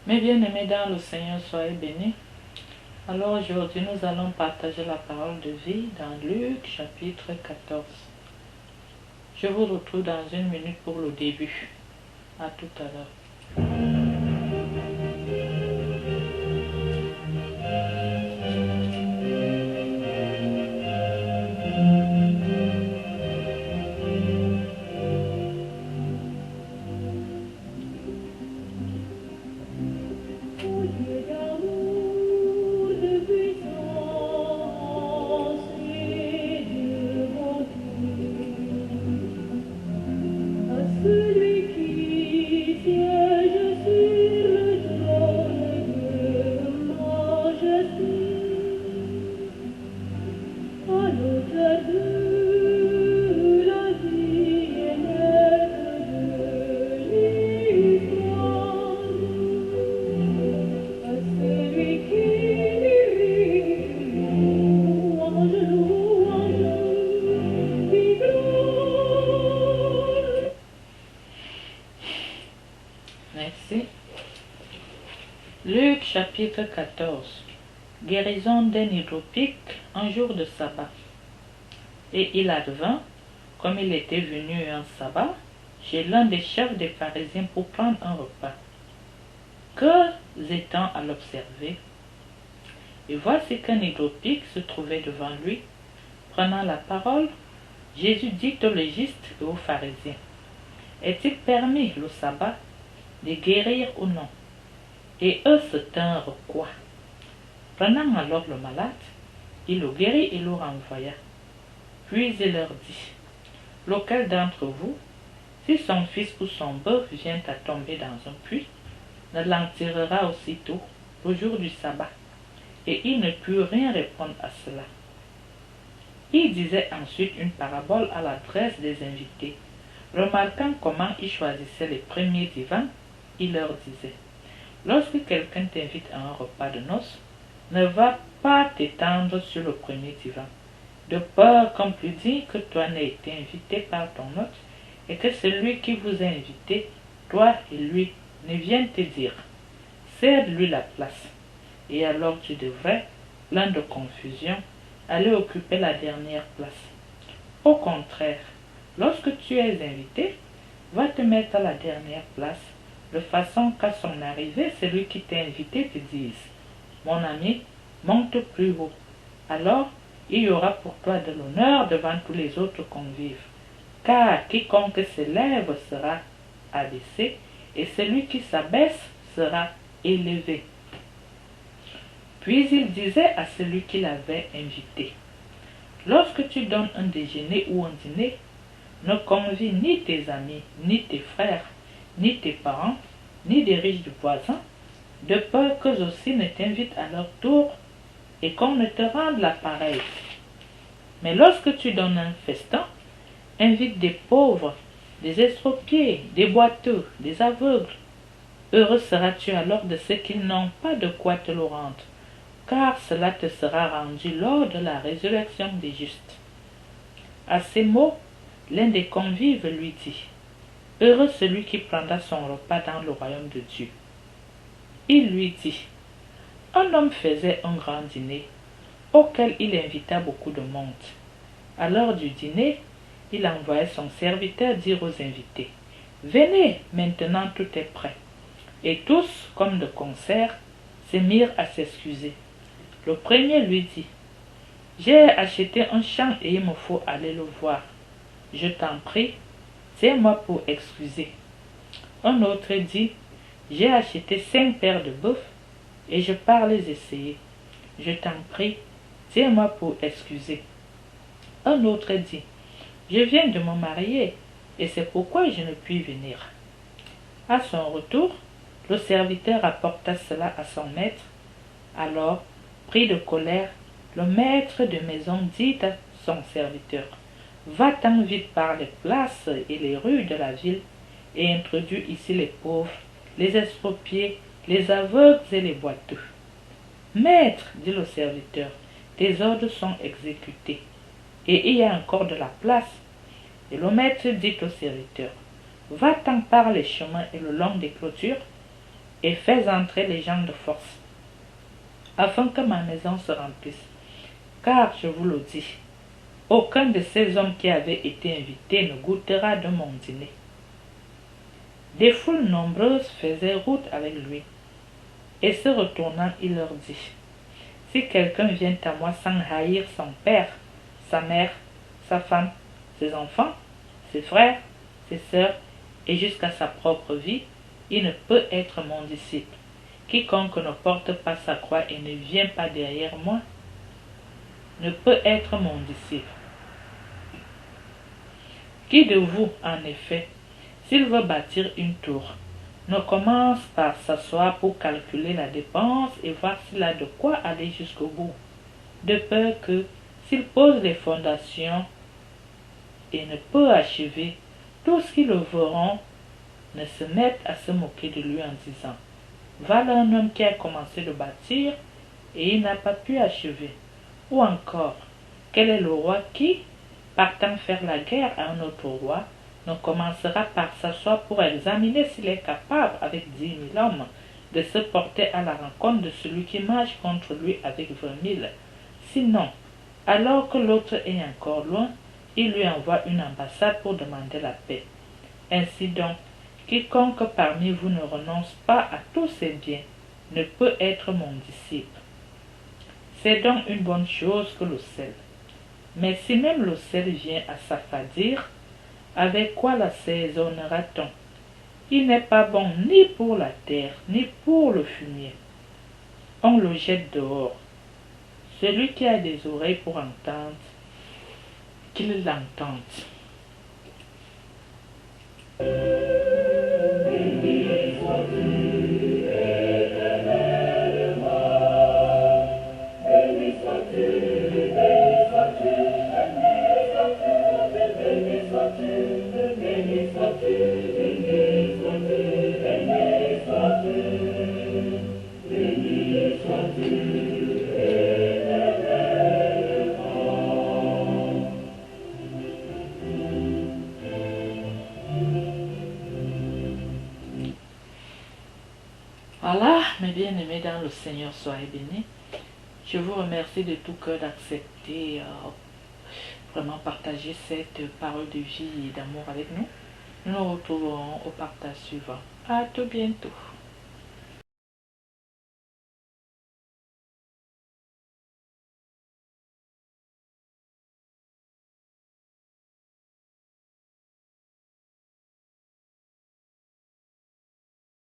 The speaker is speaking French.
Mes bien-aimés dans le Seigneur, soyez bénis. Alors aujourd'hui, nous allons partager la parole de vie dans Luc chapitre 14. Je vous retrouve dans une minute pour le début. À tout à l'heure. Merci. Luc chapitre 14. Guérison d'un hydropique un jour de sabbat. Et il advint, comme il était venu un sabbat, chez l'un des chefs des pharisiens pour prendre un repas, que, étant à l'observer, et voici qu'un hydropique se trouvait devant lui. Prenant la parole, Jésus dit aux légistes et aux pharisiens, est-il permis le sabbat de guérir ou non? Et eux se tinrent quoi? Prenant alors le malade, il le guérit et le renvoya. Puis il leur dit, lequel d'entre vous, si son fils ou son bœuf vient à tomber dans un puits, ne l'en tirera aussitôt au jour du sabbat? Et il ne put rien répondre à cela. Il disait ensuite une parabole à l'adresse des invités. Remarquant comment ils choisissaient les premiers divans, il leur disait, lorsque quelqu'un t'invite à un repas de noces, ne va pas t'étendre sur le premier divan, de peur qu'on puisse dire que toi n'as été invité par ton hôte, et que celui qui vous a invité, toi et lui, ne vienne te dire, cède-lui la place. Et alors tu devrais, plein de confusion, aller occuper la dernière place. Au contraire, lorsque tu es invité, va te mettre à la dernière place, de façon qu'à son arrivée, celui qui t'a invité te dise, mon ami, monte plus haut. Alors, il y aura pour toi de l'honneur devant tous les autres convives. Car quiconque s'élève sera abaissé, et celui qui s'abaisse sera élevé. Puis il disait à celui qui l'avait invité, lorsque tu donnes un déjeuner ou un dîner, ne convie ni tes amis, ni tes frères, ni tes parents, ni des riches du voisin, de peur qu'eux aussi ne t'invitent à leur tour et qu'on ne te rende la pareille. Mais lorsque tu donnes un festin, invite des pauvres, des estropiés, des boiteux, des aveugles. Heureux seras-tu alors de ceux qui n'ont pas de quoi te le rendre, car cela te sera rendu lors de la résurrection des justes. À ces mots, l'un des convives lui dit, heureux celui qui prendra son repas dans le royaume de Dieu. Il lui dit, un homme faisait un grand dîner, auquel il invita beaucoup de monde. À l'heure du dîner, il envoya son serviteur dire aux invités, venez, maintenant tout est prêt. Et tous, comme de concert, se mirent à s'excuser. Le premier lui dit, j'ai acheté un champ et il me faut aller le voir. Je t'en prie, tiens-moi pour excuser. Un autre dit, j'ai acheté 5 paires de bœufs et je pars les essayer. Je t'en prie, tiens-moi pour excuser. Un autre dit, je viens de me marier et c'est pourquoi je ne puis venir. À son retour, le serviteur rapporta cela à son maître. Alors, pris de colère, le maître de maison dit à son serviteur, va-t'en vite par les places et les rues de la ville et introduis ici les pauvres, les estropiés, les aveugles et les boiteux. Maître, dit le serviteur, tes ordres sont exécutés, et il y a encore de la place. Et le maître dit au serviteur, va-t'en par les chemins et le long des clôtures, et fais entrer les gens de force, afin que ma maison se remplisse. Car, je vous le dis, aucun de ces hommes qui avaient été invités ne goûtera de mon dîner. » Des foules nombreuses faisaient route avec lui, et se retournant, il leur dit, « Si quelqu'un vient à moi sans haïr son père, sa mère, sa femme, ses enfants, ses frères, ses sœurs, et jusqu'à sa propre vie, il ne peut être mon disciple. Quiconque ne porte pas sa croix et ne vient pas derrière moi, ne peut être mon disciple. Qui de vous, en effet, s'il veut bâtir une tour, ne commence par s'asseoir pour calculer la dépense et voir s'il a de quoi aller jusqu'au bout, de peur que, s'il pose les fondations et ne peut achever, tous qui le verront ne se mettent à se moquer de lui en disant, « Voilà un homme qui a commencé de bâtir et il n'a pas pu achever. » Ou encore, quel est le roi qui, partant faire la guerre à un autre roi, ne commencera par s'asseoir pour examiner s'il est capable, avec 10 000 hommes, de se porter à la rencontre de celui qui marche contre lui avec 20 000. Sinon, alors que l'autre est encore loin, il lui envoie une ambassade pour demander la paix. Ainsi donc, quiconque parmi vous ne renonce pas à tous ses biens ne peut être mon disciple. C'est donc une bonne chose que le sel. Mais si même le sel vient à s'affadir, avec quoi l'assaisonnera-t-on? Il n'est pas bon ni pour la terre, ni pour le fumier. On le jette dehors. Celui qui a des oreilles pour entendre, qu'il l'entende. Voilà, mes bien-aimés dans le Seigneur, soyez bénis. Je vous remercie de tout cœur d'accepter, vraiment partager cette parole de vie et d'amour avec nous. Nous nous retrouverons au partage suivant. À tout bientôt.